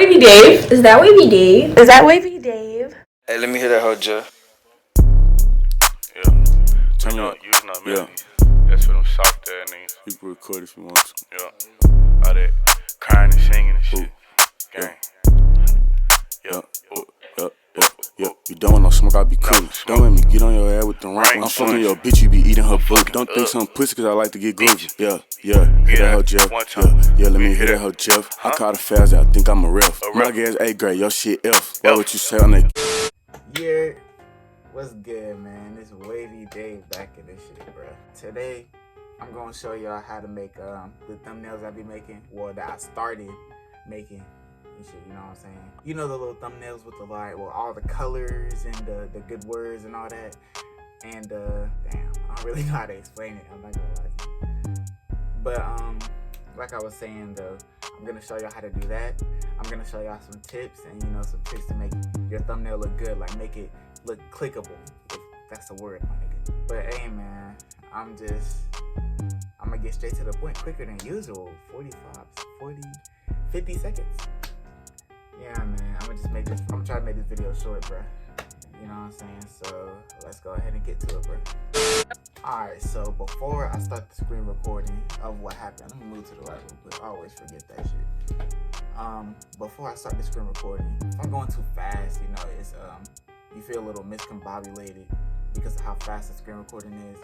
Wavy Dave? Is that Wavy Dave? Is that Wavy Dave? Hey, let me hear that hoe, Jeff. Yeah. Turn on using our melodies. That's for them soft ass niggas. You can record if you want to. Yeah. All that crying and singing and shit. Gang. Yup. You don't want no smoke, I be cool. Don't let me get on your ass with the rank. I'm fucking your bitch, you be eating her boot. Don't think some pussy cause I like to get groovy. Yeah. Hear that hoe, Jeff. Yeah, let me hear that hoe, Jeff. I call the fast, I think I'm a ref. My gas A grade, your shit F. What would you say on that? Yeah, what's good, man? It's Wavy Dave back in this shit, bro. Today, I'm gonna show y'all how to make the thumbnails I be making, or that I started making. Shit, you know what I'm saying? You know the little thumbnails with the all the colors and the good words and all that. And damn, I don't really know how to explain it. I'm not gonna lie to you. But like I was saying though, I'm gonna show y'all how to do that. I'm gonna show y'all some tips and some tricks to make your thumbnail look good, like make it look clickable, if that's a word, my nigga. But hey man, I'm gonna get straight to the point quicker than usual. 50 seconds. Yeah, man, I'm gonna try to make this video short, bro. You know what I'm saying? So let's go ahead and get to it, bro. Alright, so before I start the screen recording of what happened, let me move to the right real quick. I always forget that shit. Before I start the screen recording, if I'm going too fast, it's you feel a little miscombobulated because of how fast the screen recording is.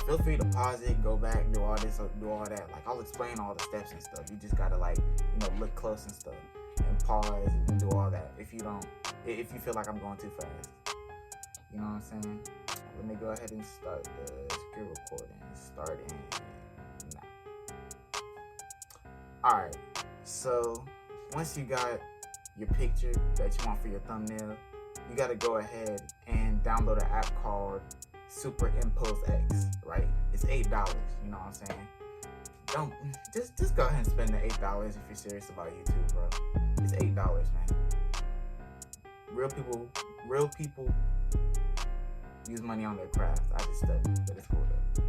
Feel free to pause it, go back, do all this, or do all that. Like, I'll explain all the steps and stuff. You just gotta look close and stuff, and pause and do all that. If you feel like I'm going too fast, you know what I'm saying? Let me go ahead and start the screen recording. Starting now. All right. So once you got your picture that you want for your thumbnail, you got to go ahead and download an app called Superimpose X, right? It's $8, you know what I'm saying? Don't just go ahead and spend the $8 if you're serious about YouTube, bro. It's $8, man. Real people use money on their craft. I just studied, but it's cool though.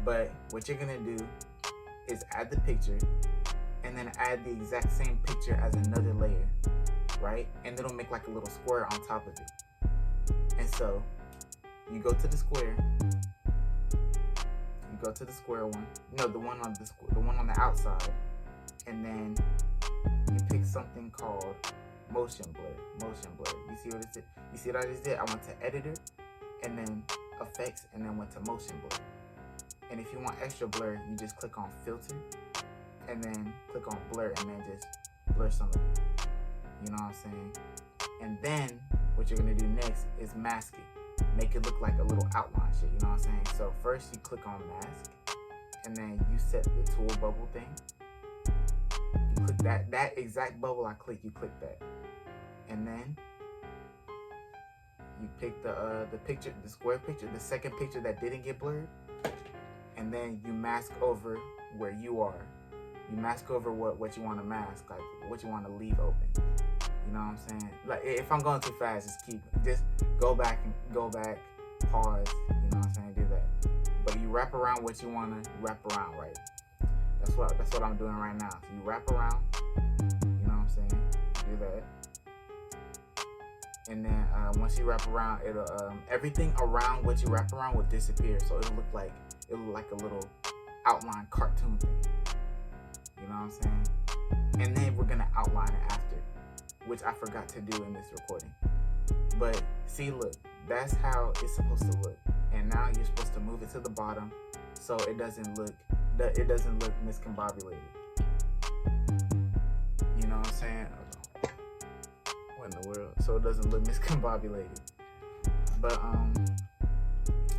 But what you're gonna do is add the picture and then add the exact same picture as another layer, right? And it'll make like a little square on top of it. And so you go to the square. You go to the square one. No, the one on the outside. And then you pick something called motion blur. You see what it is? You see what I just did? I went to editor and then effects and then went to motion blur. And if you want extra blur, you just click on filter and then click on blur and then just blur some of it. You know what I'm saying? And then what you're gonna do next is mask it. Make it look like a little outline shit, you know what I'm saying? So first you click on mask and then you set the tool bubble thing. You click that exact bubble I click, you click that. And then you pick the picture, the square picture, the second picture that didn't get blurred. And then you mask over where you are. You mask over what you want to mask, like what you want to leave open. You know what I'm saying? Like, if I'm going too fast, just go back, pause, you know what I'm saying, do that. But you wrap around what you want to wrap around, right? That's what I'm doing right now. So you wrap around, you know what I'm saying, do that. And then once you wrap around, it'll everything around what you wrap around will disappear. So it'll look like a little outline cartoon thing. You know what I'm saying? And then we're gonna outline it after, which I forgot to do in this recording. But see, look, that's how it's supposed to look. And now you're supposed to move it to the bottom so it doesn't look miscombobulated. You know what I'm saying? What in the world? So it doesn't look miscombobulated. But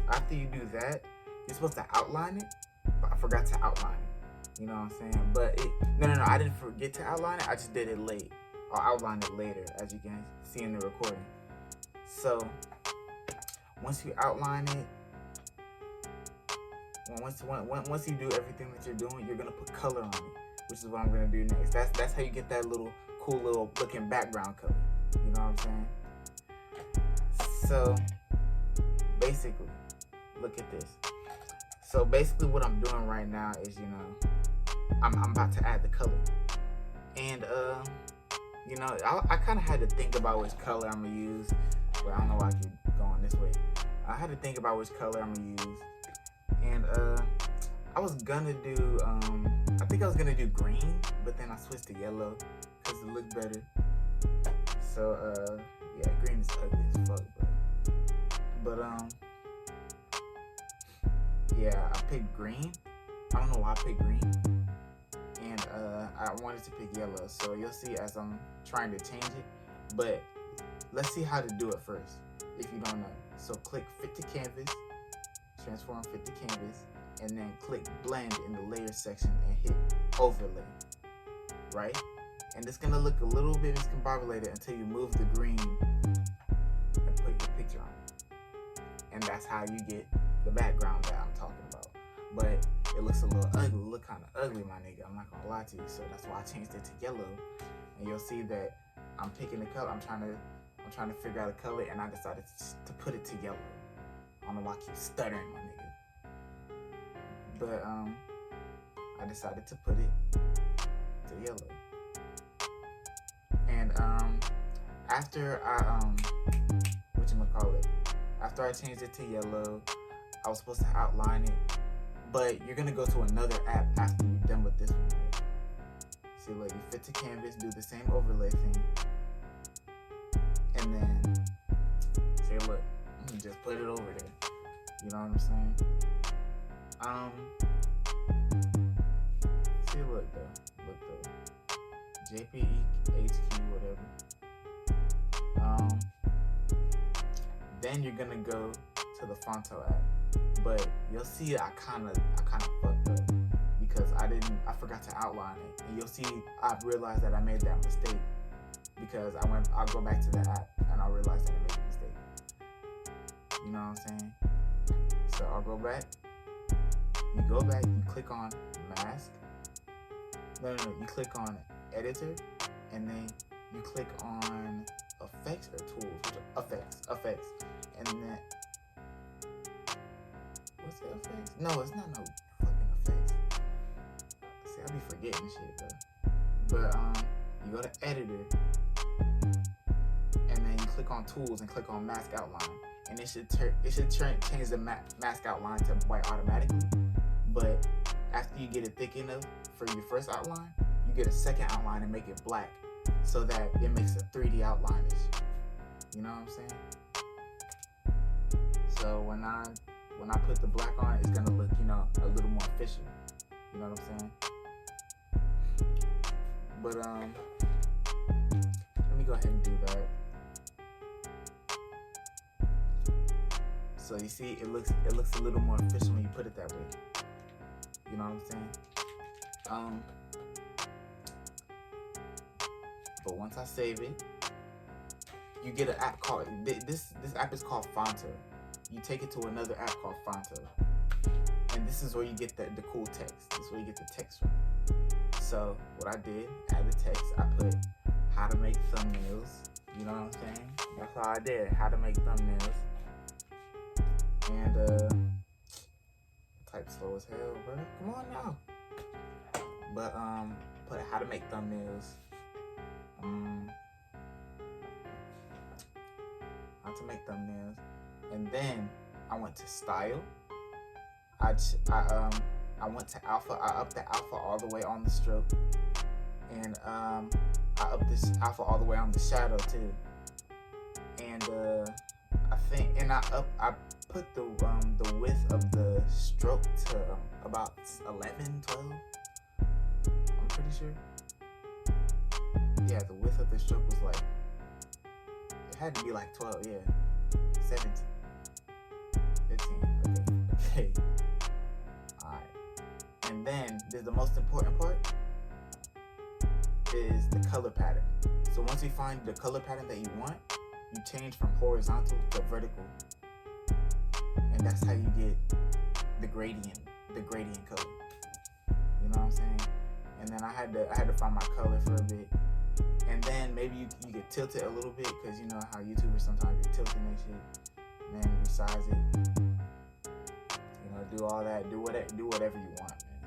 after you do that, you're supposed to outline it, but I forgot to outline it. You know what I'm saying? But no, I didn't forget to outline it. I just did it late. I'll outline it later, as you can see in the recording. So once you outline it, once you do everything that you're doing, you're gonna put color on it, which is what I'm gonna do next. That's how you get that little cool little looking background color. You know what I'm saying? So basically, look at this. So basically what I'm doing right now is, I'm about to add the color. And you know, I kind of had to think about which color I'm gonna use, but I don't know why I keep going this way. I had to think about which color I'm gonna use, and I was gonna do I think I was gonna do green, but then I switched to yellow because it looked better. So yeah, green is ugly as fuck, but yeah, I picked green. I don't know why I picked green, and I wanted to pick yellow. So you'll see as I'm trying to change it, but let's see how to do it first if you don't know. So click fit to canvas, transform fit to canvas, and then click blend in the layer section and hit overlay, right? And it's gonna look a little bit discombobulated until you move the green and put your picture on it. And that's how you get the background that I'm talking about. But it looks a little ugly, look kind of ugly, my nigga. I'm not gonna lie to you. So that's why I changed it to yellow. And you'll see that I'm picking the color. I'm trying to figure out a color, and I decided to put it to yellow. I don't know why I keep stuttering, my nigga. But I decided to put it to yellow. And after I after I changed it to yellow, I was supposed to outline it, but you're gonna go to another app after you're done with this one, right? See, like, you fit to canvas, do the same overlay thing, and then say, look, you just put it over there. You know what I'm saying? See, look though, JPEG, HQ, whatever. Then you're gonna go to the Fonto app, but you'll see I kind of fucked up because I forgot to outline it, and you'll see I've realized that I made that mistake because I'll go back to the app and I'll realize that I made a mistake. You know what I'm saying? So I'll go back. You go back, you click on mask. No, you click on editor, and then you click on effects or tools. Effects. And then what's the effects? No, it's not no fucking effects. See, I be forgetting shit, bro. But you go to editor, and then you click on tools and click on mask outline, and it should change the mask outline to white automatically. But after you get it thick enough for your first outline, you get a second outline and make it black, so that it makes a 3D outline-ish. You know what I'm saying? So when I put the black on, it's gonna look, you know, a little more official. You know what I'm saying? But let me go ahead and do that. So you see, it looks a little more official when you put it that way. You know what I'm saying? But once I save it, you get an app called, this app is called Fonto. You take it to another app called Fonto. And this is where you get the cool text. This is where you get the text from. So what I did, add the text, I put how to make thumbnails. You know what I'm saying? That's all I did, how to make thumbnails. And type slow as hell, bro. Come on now. But put how to make thumbnails. How to make thumbnails, and then I went to style. I went to alpha. I upped the alpha all the way on the stroke, and I upped this alpha all the way on the shadow too. And I put the width of the stroke to about 11, 12. I'm pretty sure. Yeah, the width of the stroke was like, it had to be like 12, yeah. 17. 15, okay. Alright. And then, there's the most important part, is the color pattern. So once you find the color pattern that you want, you change from horizontal to vertical. And that's how you get the gradient color. You know what I'm saying? And then I had to find my color for a bit. And then maybe you could tilt it a little bit, because you know how YouTubers sometimes be tilting their shit. And then resize it. You know, do all that. Do whatever you want, man.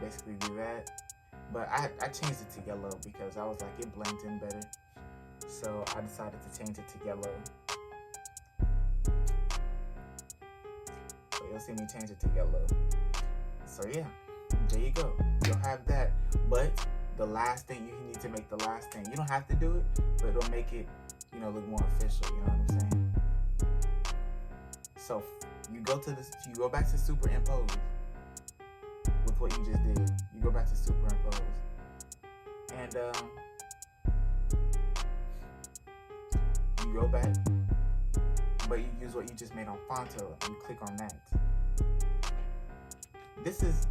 Basically do that. But I changed it to yellow because I was like, it blends in better. So I decided to change it to yellow. So you'll see me change it to yellow. So yeah, there you go. You'll have that. But the last thing, you need to make the last thing. You don't have to do it, but it'll make it, you know, look more official. You know what I'm saying? So you go back to superimpose with what you just did. You go back to superimpose, and you go back, but you use what you just made on Phonto, and you click on that. This is,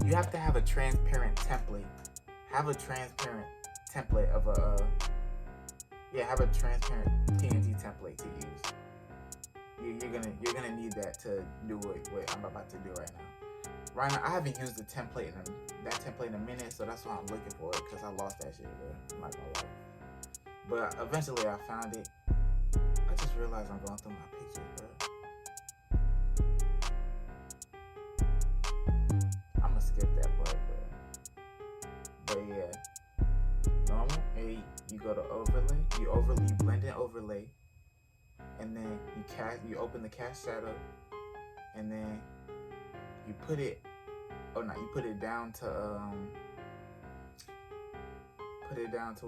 you have to have a transparent template. Have a transparent template of have a transparent PNG template to use. You're gonna need that to do what I'm about to do right now. Right now, I haven't used the template in a minute, so that's why I'm looking for it, because I lost that shit, bro. I'm not gonna lie. But eventually I found it. I just realized I'm going through my pictures, bro. I'm gonna skip that part, bro. But yeah, normal. Hey, you go to overlay. You blend in overlay, and then you open the cast shadow, and then you put it. You put it down to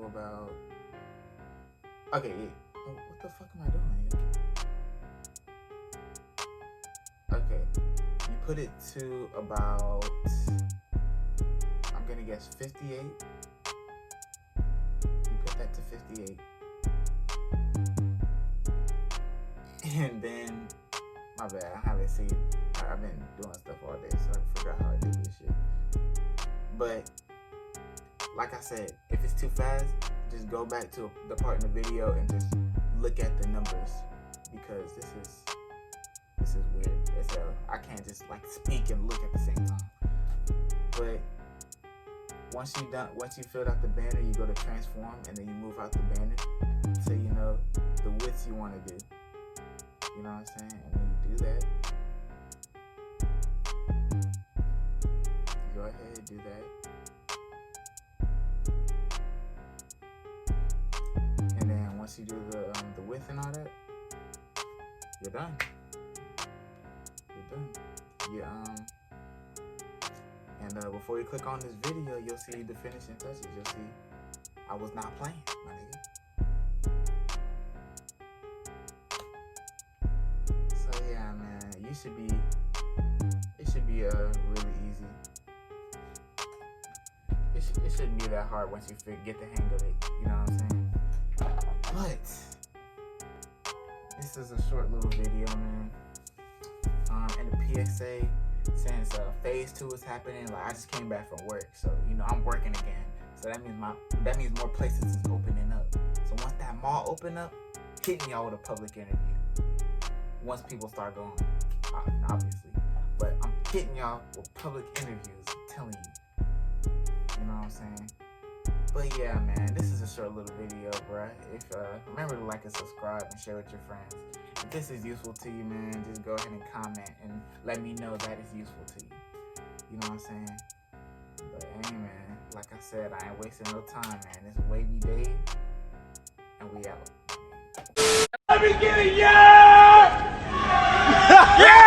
about. Okay, yeah. What the fuck am I doing here? Okay, you put it to about, I'm gonna guess 58. You put that to 58. And then, my bad, I haven't seen, I've been doing stuff all day, so I forgot how I did this shit. But, like I said, if it's too fast, just go back to the part in the video and just look at the numbers, because this is weird as hell. I can't just like speak and look at the same time. But once you filled out the banner, you go to transform, and then you move out the banner so you know the widths you want to do. You know what I'm saying? And then you do that. You go ahead and do that. And then once you do the width and all that, you're done. You're done. And before you click on this video, you'll see the finishing touches. You'll see I was not playing, my nigga. So yeah, man, it should be really easy. It shouldn't be that hard once you get the hang of it. You know what I'm saying? But this is a short little video, man. And the PSA, since phase 2 is happening, like I just came back from work, so you know I'm working again. So that means more places is opening up. So once that mall open up, hitting y'all with a public interview. Once people start going, obviously. But I'm hitting y'all with public interviews, telling you. You know what I'm saying? But yeah, man, this is a short little video, bruh. Remember to like and subscribe and share with your friends. If this is useful to you, man, just go ahead and comment and let me know that it's useful to you. You know what I'm saying? But hey, man, like I said, I ain't wasting no time, man. It's Wavy Dave, and we out. Let me get it, yeah! Yeah!